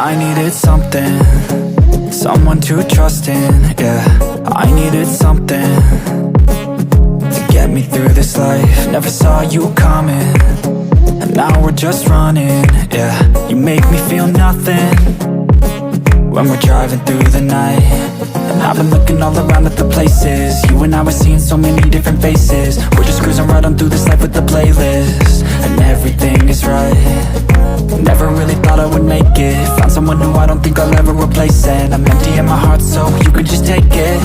I needed something, someone to trust in, yeah. I needed something to get me through this life. Never saw you coming, and now we're just running, yeah. You make me feel nothing when we're driving through the night. And I've been looking all around at the places you and I were seeing so many different faces. We're just cruising right on through this life with the playlist, and everything is right. Never really thought I would make it. Found someone who I don't think I'll ever replace, and I'm empty in my heart, so you could just take it.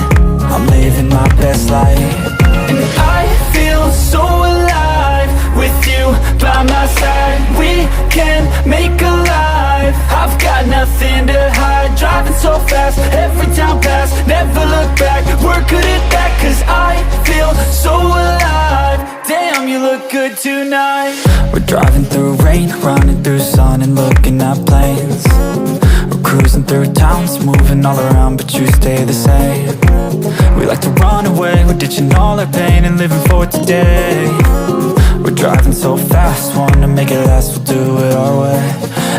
I'm living my best life, and I feel so alive with you by my side. We can make a life. I've got nothing to hide. Driving so fast, every town pass. Never look back, we're good at that. Cause I feel so alive. Damn, you look good tonight. We're driving through rain, running through sun, and looking at planes. We're cruising through towns, moving all around, but you stay the same. We like to run away, we're ditching all our pain and living for today. We're driving so fast, wanna make it last, we'll do it our way.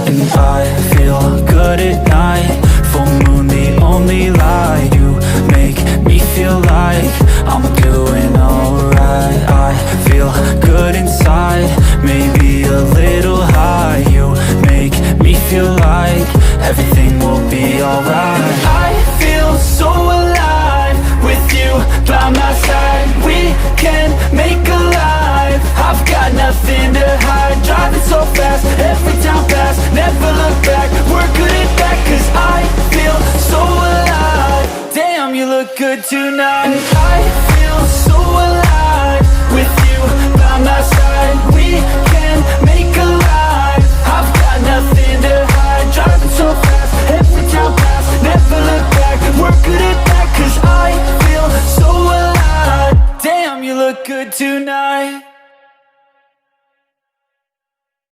And I feel good at night, full moon the only light. You make me feel like I'm doing alright. I feel good inside, maybe a little high. You make me feel like everything will be alright. I feel so alive with you by my side. We can make a life. I've got nothing to hide. Driving so fast, every town pass. Never look back, we're good at that. Cause I feel so alive. Damn, you look good tonight. And I feel so alive with you by my side. We can make a life. I've got nothing to hide. Driving so fast, every town pass. Never look back, we're good at that. Cause I feel so alive. Damn, you look good tonight.